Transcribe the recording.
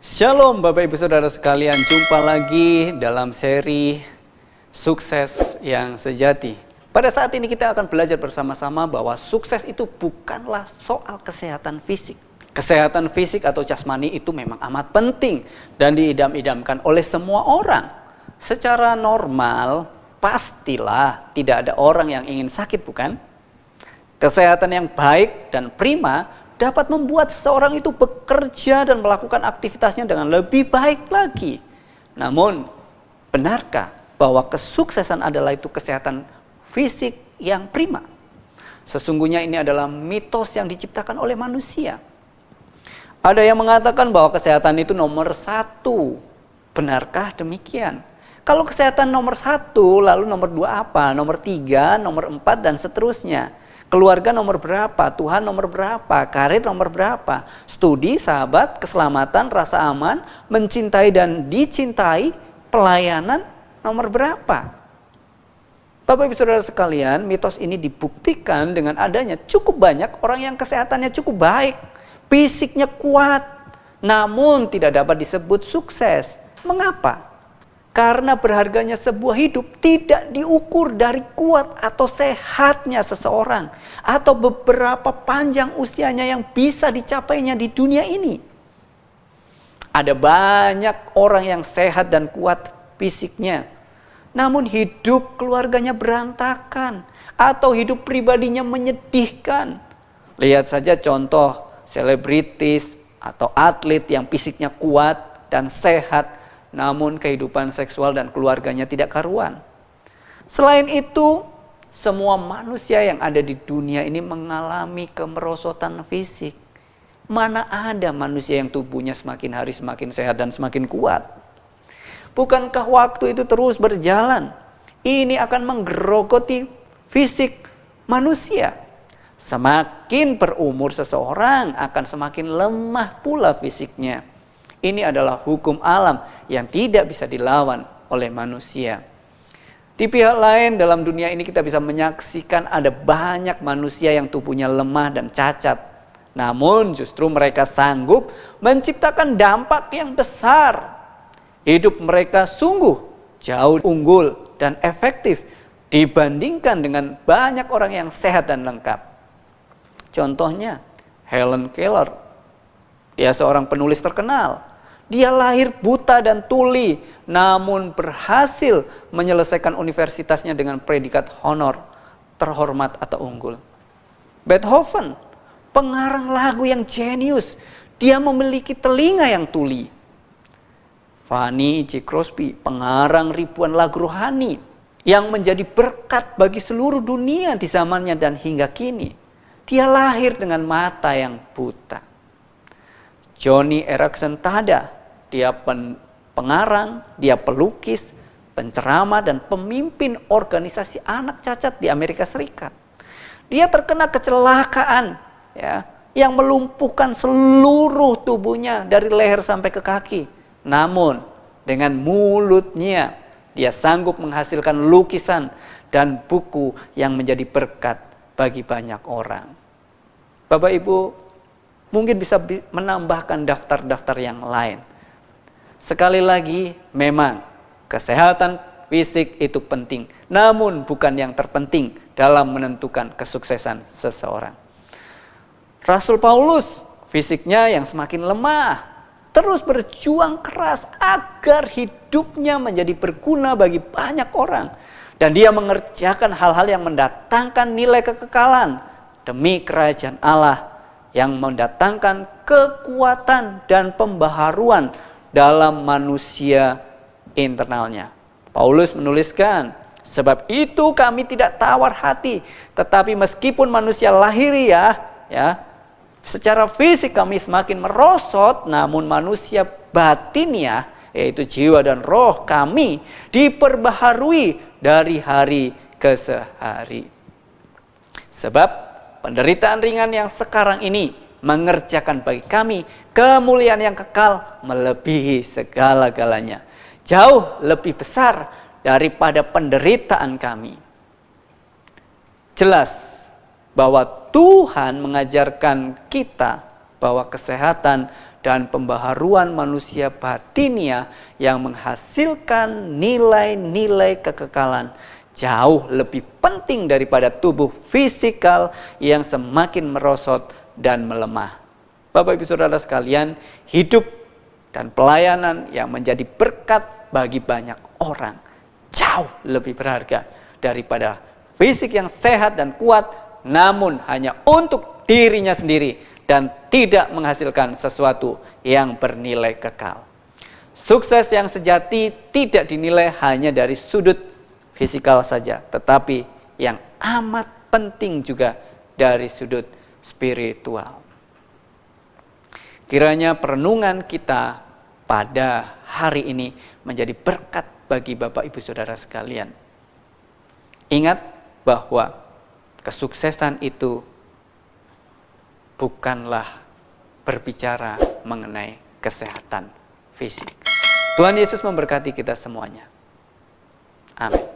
Shalom Bapak Ibu Saudara sekalian, jumpa lagi dalam seri Sukses yang Sejati. Pada saat ini kita akan belajar bersama-sama bahwa sukses itu bukanlah soal kesehatan fisik. Kesehatan fisik atau jasmani itu memang amat penting dan diidam-idamkan oleh semua orang. Secara normal, pastilah tidak ada orang yang ingin sakit, bukan? Kesehatan yang baik dan prima dapat membuat seseorang itu bekerja dan melakukan aktivitasnya dengan lebih baik lagi. Namun, benarkah bahwa kesuksesan adalah itu kesehatan fisik yang prima? Sesungguhnya ini adalah mitos yang diciptakan oleh manusia. Ada yang mengatakan bahwa kesehatan itu nomor 1. Benarkah demikian? Kalau kesehatan nomor 1, lalu nomor 2 apa? Nomor 3, nomor 4, dan seterusnya. Keluarga nomor berapa? Tuhan nomor berapa? Karir nomor berapa? Studi, sahabat, keselamatan, rasa aman, mencintai dan dicintai, pelayanan nomor berapa? Bapak Ibu Saudara sekalian, mitos ini dibuktikan dengan adanya cukup banyak orang yang kesehatannya cukup baik, fisiknya kuat, namun tidak dapat disebut sukses. Mengapa? Karena berharganya sebuah hidup tidak diukur dari kuat atau sehatnya seseorang, atau beberapa panjang usianya yang bisa dicapainya di dunia ini. Ada banyak orang yang sehat dan kuat fisiknya, namun hidup keluarganya berantakan, atau hidup pribadinya menyedihkan. Lihat saja contoh selebritis atau atlet yang fisiknya kuat dan sehat, namun kehidupan seksual dan keluarganya tidak karuan. Selain itu, semua manusia yang ada di dunia ini mengalami kemerosotan fisik. Mana ada manusia yang tubuhnya semakin hari semakin sehat dan semakin kuat? Bukankah waktu itu terus berjalan? Ini akan menggerogoti fisik manusia. Semakin berumur seseorang akan semakin lemah pula fisiknya. Ini adalah hukum alam yang tidak bisa dilawan oleh manusia. Di pihak lain dalam dunia ini kita bisa menyaksikan ada banyak manusia yang tubuhnya lemah dan cacat. Namun justru mereka sanggup menciptakan dampak yang besar. Hidup mereka sungguh jauh unggul dan efektif dibandingkan dengan banyak orang yang sehat dan lengkap. Contohnya Helen Keller. Dia seorang penulis terkenal. Dia lahir buta dan tuli, namun berhasil menyelesaikan universitasnya dengan predikat honor, terhormat atau unggul. Beethoven, pengarang lagu yang jenius, dia memiliki telinga yang tuli. Fanny J. Crosby, pengarang ribuan lagu rohani, yang menjadi berkat bagi seluruh dunia di zamannya dan hingga kini. Dia lahir dengan mata yang buta. Johnny Erickson Tada, dia pengarang, dia pelukis, penceramah dan pemimpin organisasi anak cacat di Amerika Serikat. Dia terkena kecelakaan yang melumpuhkan seluruh tubuhnya dari leher sampai ke kaki. Namun dengan mulutnya dia sanggup menghasilkan lukisan dan buku yang menjadi berkat bagi banyak orang. Bapak Ibu, mungkin bisa menambahkan daftar-daftar yang lain. Sekali lagi, memang kesehatan fisik itu penting, namun bukan yang terpenting dalam menentukan kesuksesan seseorang. Rasul Paulus, fisiknya yang semakin lemah, terus berjuang keras agar hidupnya menjadi berguna bagi banyak orang. Dan dia mengerjakan hal-hal yang mendatangkan nilai kekekalan demi kerajaan Allah, yang mendatangkan kekuatan dan pembaharuan dalam manusia internalnya. Paulus menuliskan, sebab itu kami tidak tawar hati, tetapi meskipun manusia lahiriah, secara fisik kami semakin merosot, namun manusia batiniah, yaitu jiwa dan roh kami, diperbaharui dari hari ke hari. Sebab penderitaan ringan yang sekarang ini mengerjakan bagi kami kemuliaan yang kekal melebihi segala-galanya. Jauh lebih besar daripada penderitaan kami. Jelas bahwa Tuhan mengajarkan kita bahwa kesehatan dan pembaharuan manusia batinia yang menghasilkan nilai-nilai kekekalan jauh lebih penting daripada tubuh fisikal yang semakin merosot dan melemah. Bapak Ibu Saudara sekalian, hidup dan pelayanan yang menjadi berkat bagi banyak orang jauh lebih berharga daripada fisik yang sehat dan kuat, namun hanya untuk dirinya sendiri dan tidak menghasilkan sesuatu yang bernilai kekal. Sukses yang sejati tidak dinilai hanya dari sudut fisikal saja, tetapi yang amat penting juga dari sudut spiritual. Kiranya perenungan kita pada hari ini menjadi berkat bagi Bapak Ibu Saudara sekalian. Ingat bahwa kesuksesan itu bukanlah berbicara mengenai kesehatan fisik. Tuhan Yesus memberkati kita semuanya. Amin.